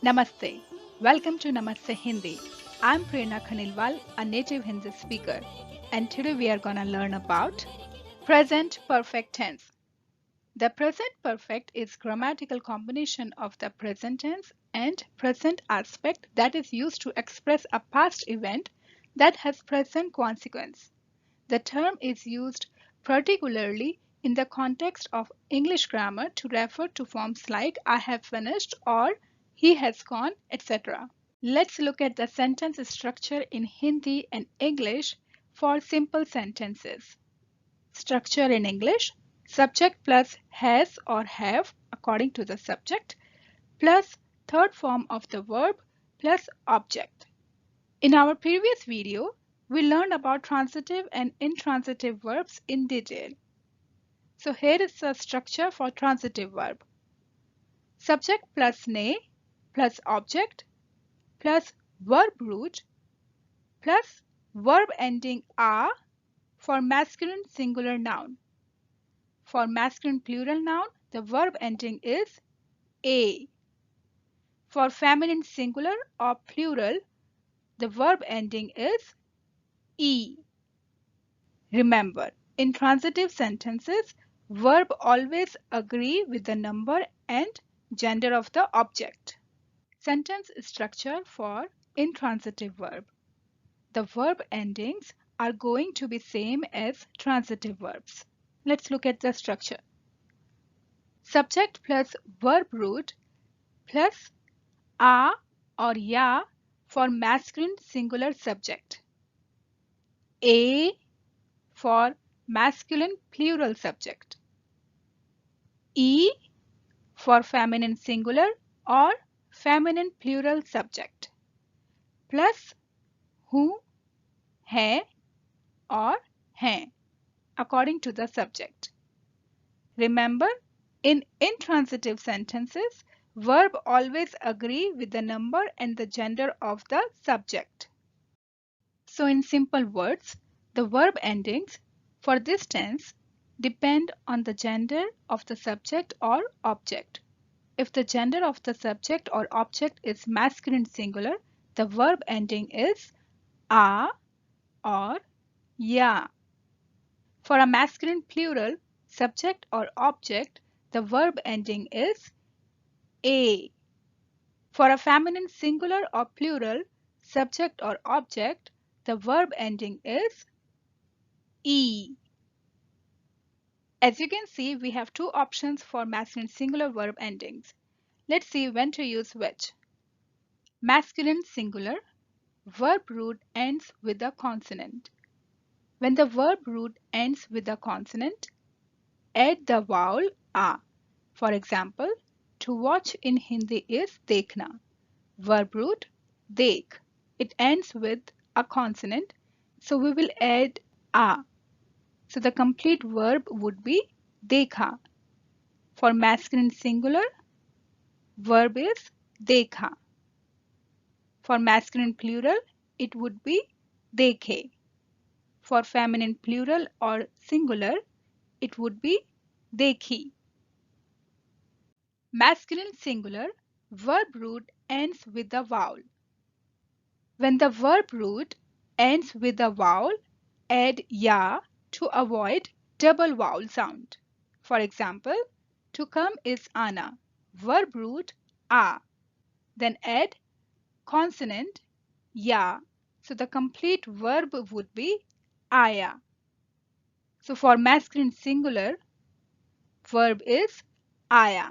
Namaste. Welcome to Namastehindi. I'm Prerna Khandelwal, a native Hindi speaker, and today we are going to learn about present perfect tense. The present perfect is grammatical combination of the present tense and present aspect that is used to express a past event that has present consequence. The term is used particularly in the context of English grammar to refer to forms like I have finished or he has gone, etc. Let's look at the sentence structure in Hindi and English for simple sentences. Structure in English: subject plus has or have according to the subject plus third form of the verb plus object. In our previous video, we learned about transitive and intransitive verbs in detail. So here is the structure for transitive verb. Subject plus ne plus object plus verb root plus verb ending a for masculine singular noun. For masculine plural noun, the verb ending is a. For feminine singular or plural, the verb ending is e. Remember, in transitive sentences, verb always agree with the number and gender of the object. Sentence structure for intransitive verb. The verb endings are going to be same as transitive verbs. Let's look at the structure. Subject plus verb root plus a or ya for masculine singular subject. A for masculine plural subject. E for feminine singular or feminine plural subject. Plus who, hai or hain according to the subject. Remember, in intransitive sentences, verb always agree with the number and the gender of the subject. So in simple words, the verb endings for this tense depend on the gender of the subject or object. If the gender of the subject or object is masculine singular, the verb ending is a or ya. For a masculine plural, subject or object, the verb ending is a. For a feminine singular or plural, subject or object, the verb ending is e. As you can see, we have two options for masculine singular verb endings. Let's see when to use which. Masculine singular, verb root ends with a consonant. When the verb root ends with a consonant, add the vowel a. For example, to watch in Hindi is dekhna. Verb root dekh. It ends with a consonant, so we will add a. So the complete verb would be dekha. For masculine singular, verb is dekha. For masculine plural, it would be dekhe. For feminine plural or singular, it would be dekhi. Masculine singular, verb root ends with a vowel. When the verb root ends with a vowel, add ya to avoid double vowel sound. For example, to come is ana, verb root a, then add consonant ya. So the complete verb would be aya. So for masculine singular, verb is aya.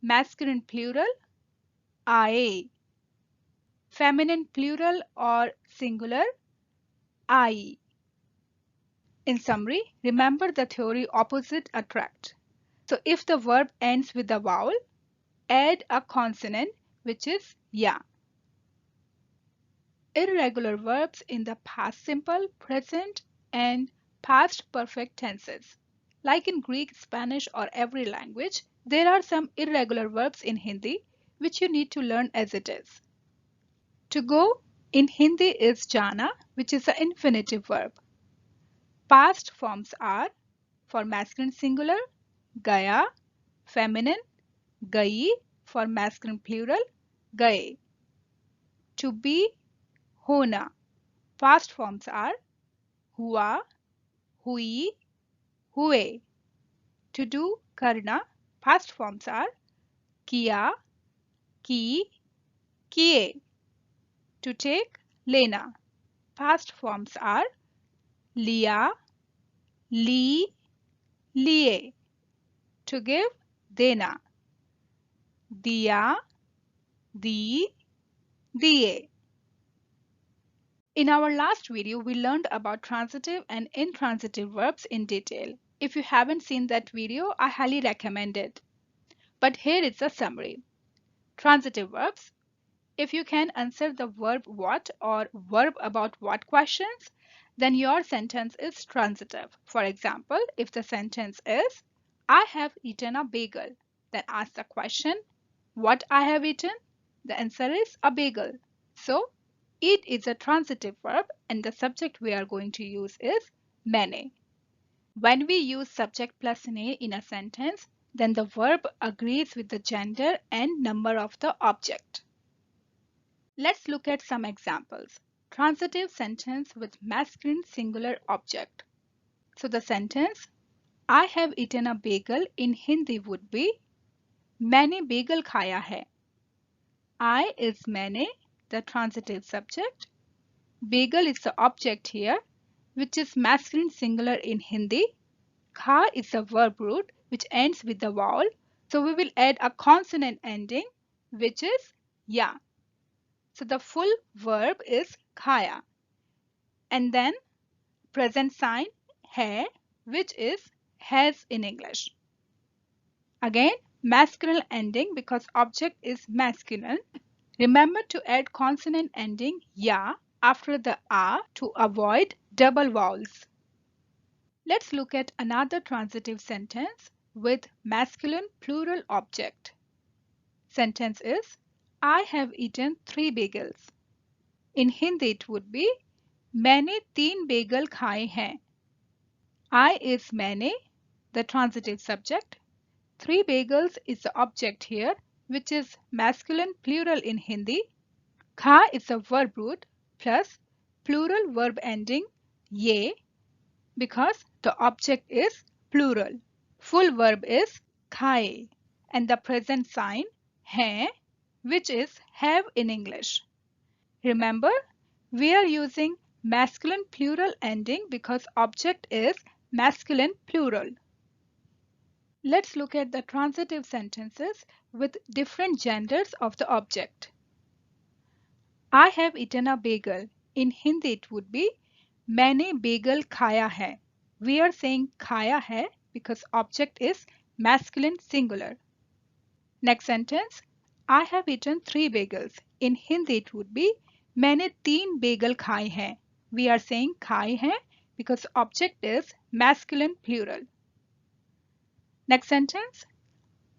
Masculine plural, aye. Feminine plural or singular, ai. In summary, remember the theory opposite attract. So if the verb ends with a vowel, add a consonant which is ya. Irregular verbs in the past simple, present and past perfect tenses. Like in Greek, Spanish or every language, there are some irregular verbs in Hindi which you need to learn as it is. To go in Hindi is jana, which is an infinitive verb. Past forms are for masculine singular, gaya, feminine, gayi for masculine plural, gaye. To be, hona. Past forms are hua, hui, हुए. To do, करना. Past forms are किया, की, किए. To take, लेना. Past forms are लिया, ली, लिए. To give, देना. दिया, दी, दिए. In our last video, we learned about transitive and intransitive verbs in detail. If you haven't seen that video, I highly recommend it. But here is a summary. Transitive verbs. If you can answer the verb what or verb about what questions, then your sentence is transitive. For example, if the sentence is, I have eaten a bagel, then ask the question, what I have eaten? The answer is a bagel. So, eat is a transitive verb and the subject we are going to use is मैंने. When we use subject plus ne in a sentence, then the verb agrees with the gender and number of the object. Let's look at some examples. Transitive sentence with masculine singular object. So the sentence, I have eaten a bagel in Hindi would be, मैंने bagel खाया है. I is मैंने, the transitive subject. Bagel is the object here, which is masculine singular in Hindi. Kha is the verb root, which ends with the vowel. So we will add a consonant ending, which is ya. So the full verb is khaya. And then present sign hai, which is has in English. Again, masculine ending because object is masculine. Remember to add consonant ending ya after the a to avoid double vowels. Let's look at another transitive sentence with masculine plural object. Sentence is, I have eaten 3 bagels. In Hindi it would be, मैंने 3 bagel खाए हैं. I is मैंने, the transitive subject. 3 bagels is the object here, which is masculine plural in Hindi. Kha is the verb root plus plural verb ending ye because the object is plural. Full verb is खाए and the present sign hai, which is have in English. Remember, we are using masculine plural ending because object is masculine plural. Let's look at the transitive sentences with different genders of the object. I have eaten a bagel. In Hindi it would be मैंने bagel खाया है. We are saying खाया है because object is masculine singular. Next sentence, I have eaten 3 bagels. In Hindi it would be मैंने 3 bagel खाए हैं. We are saying खाए हैं because object is masculine plural. Next sentence,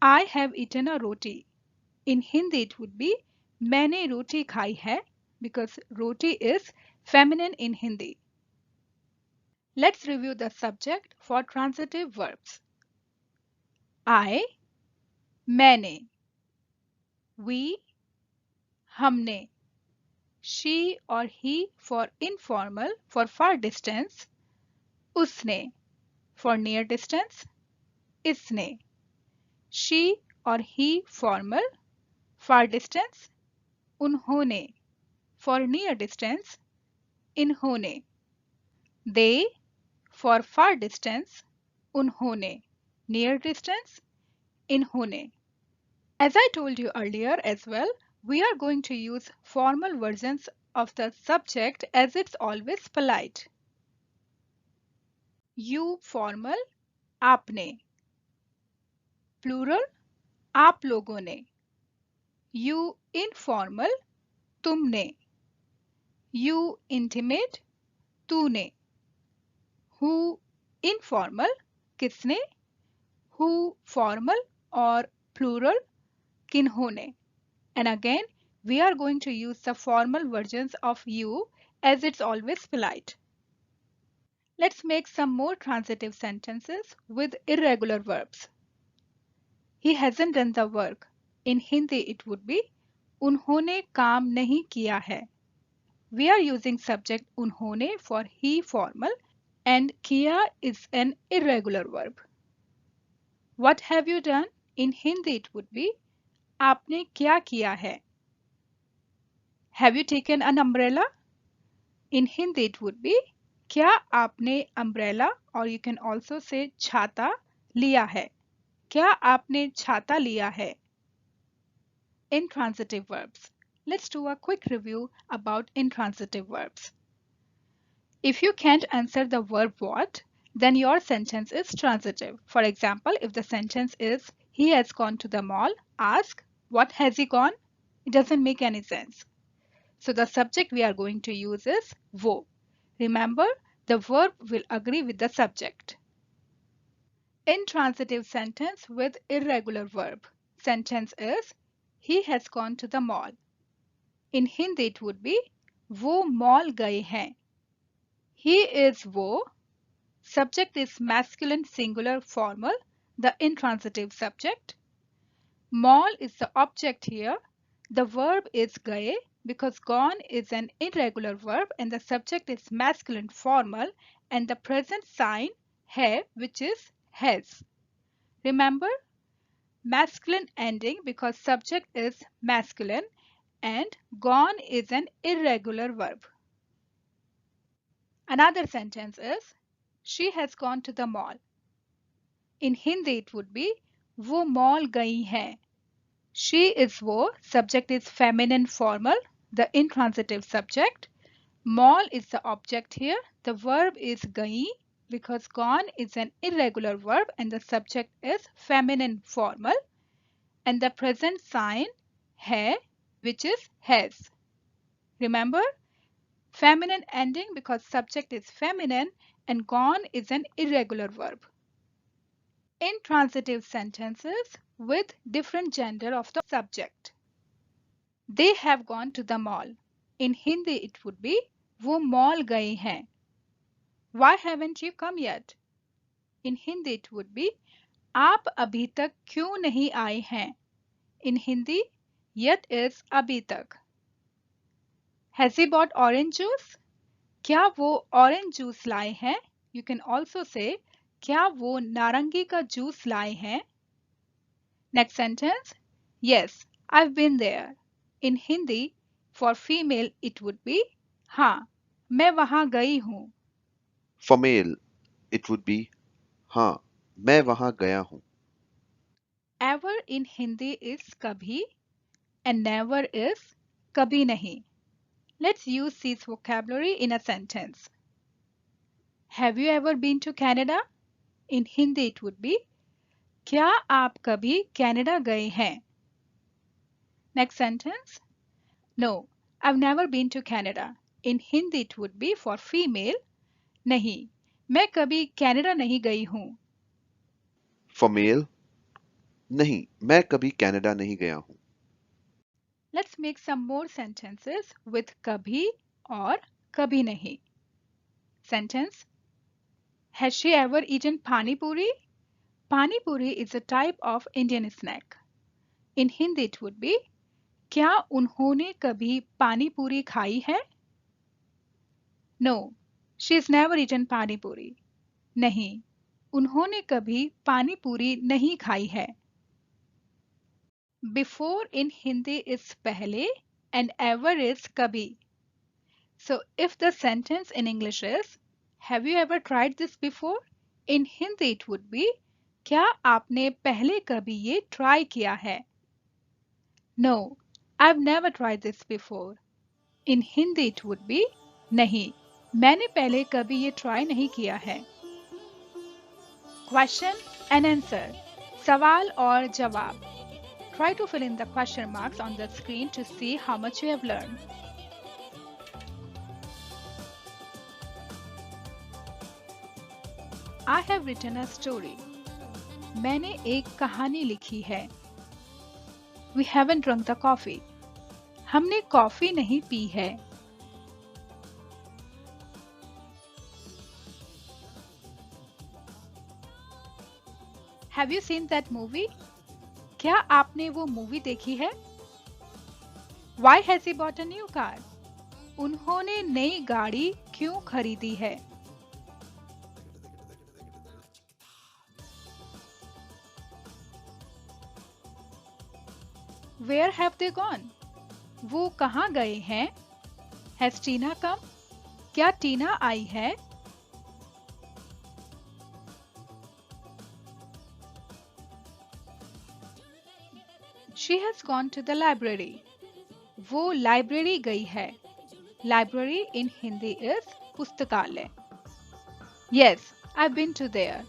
I have eaten a roti. In Hindi it would be मैंने रोटी खाई है because roti is feminine in Hindi. Let's review the subject for transitive verbs. I, मैंने, we, हमने, she or he for informal for far distance, उसने for near distance, इसने, she or he formal far distance, उन्होंने for near distance, इन्होंने, they for far distance, उन्होंने, near distance, इन्होंने. As I told you earlier as well, we are going to use formal versions of the subject as it's always polite. You formal, आपने. Plural, आप लोगों ने. You informal, तुमने. You intimate, तूने. Who informal, किसने. Who formal or plural, किन्होंने. And again, we are going to use the formal versions of you as it's always polite. Let's make some more transitive sentences with irregular verbs. He hasn't done the work. In Hindi, it would be उन्होंने काम नहीं किया है. We are using subject उन्होंने for he formal and किया is an irregular verb. What have you done? In Hindi, it would be आपने क्या किया है? Have you taken an umbrella? In Hindi, it would be क्या आपने umbrella or you can also say छाता लिया है? क्या आपने छाता लिया है? Intransitive verbs. Let's do a quick review about intransitive verbs. If you can't answer the verb what, then your sentence is transitive. For example, if the sentence is he has gone to the mall, ask what has he gone? It doesn't make any sense. So the subject we are going to use is wo. Remember, the verb will agree with the subject. Intransitive sentence with irregular verb. Sentence is he has gone to the mall. In Hindi it would be वो mall गए हैं. He is वो. Subject is masculine singular formal, the intransitive subject. Mall is the object here. The verb is गए because gone is an irregular verb and the subject is masculine formal and the present sign है which is has. Remember, masculine ending because subject is masculine and gone is an irregular verb. Another sentence is she has gone to the mall. In Hindi it would be वो mall गई है. She is वो, subject is feminine formal, the intransitive subject. Mall is the object here. The verb is गई because gone is an irregular verb and the subject is feminine formal and the present sign है which is has. Remember, feminine ending because subject is feminine and gone is an irregular verb. Intransitive sentences with different gender of the subject. They have gone to the mall. In Hindi it would be वो mall गए हैं. Why haven't you come yet? In Hindi it would be आप अभी तक क्यों नहीं आए हैं? In Hindi, yet is अभी तक. Has he bought orange juice? क्या वो orange juice लाए हैं? You can also say क्या वो नारंगी का जूस लाए हैं? Next sentence. Yes, I've been there. In Hindi, for female it would be हाँ, मैं वहाँ गई हूँ. For male, it would be हाँ, मैं वहाँ गया हूँ. Ever in Hindi is कभी and never is कभी नहीं. Let's use this vocabulary in a sentence. Have you ever been to Canada? In Hindi it would be क्या आप कभी कनाडा गए हैं? Next sentence. No, I've never been to Canada. In Hindi it would be for female. नहीं, मैं कभी Canada नहीं गई हूँ. For male, नहीं, मैं कभी कनाडा नहीं गया हूँ. Let's make some more sentences with कभी और कभी नहीं. Sentence. Has she ever eaten pani puri? Pani puri is a type of Indian snack. In Hindi it would be क्या उन्होंने कभी पानी पूरी खाई है? No, she's never eaten pani puri. नहीं, उन्होंने कभी पानी पूरी नहीं खाई है. Before in Hindi is पहले and ever is कभी. So if the sentence in English is have you ever tried this before? In Hindi it would be क्या आपने पहले कभी ये try किया है? No, I've never tried this before. In Hindi it would be नहीं, मैंने पहले कभी ये try नहीं किया है. Question and answer. सवाल और जवाब. Try to fill in the question marks on the screen to see how much you have learned. I have written a story. मैंने एक कहानी लिखी है. We haven't drunk the coffee. हमने कॉफी नहीं पी है. Have you seen that movie? क्या आपने वो मूवी देखी है? Why has he bought a new car? उन्होंने नई गाड़ी क्यों खरीदी है? Where have they gone? वो कहाँ गए हैं? Has Tina come? क्या टीना आई है? She has gone to the library. वो लाइब्रेरी गई है. Library in Hindi is पुस्तकालय. Yes, I've been to there.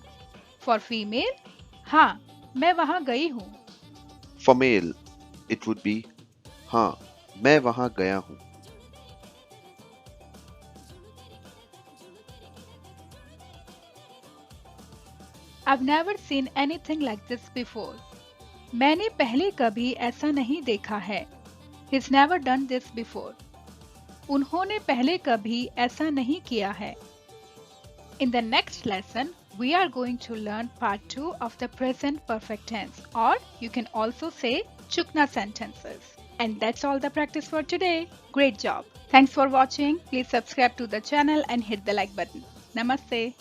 For female, हाँ, मैं वहाँ गई हूँ. For male, it would be हाँ, मैं वहाँ गया हूँ. I've never seen anything like this before. मैंने पहले कभी ऐसा नहीं देखा है. He's never done this before. उन्होंने पहले कभी ऐसा नहीं किया है. In the next lesson, we are going to learn part 2 of the present perfect tense, or you can also say chukna sentences. And that's all the practice for today. Great job. Thanks for watching. Please subscribe to the channel and hit the like button. Namaste.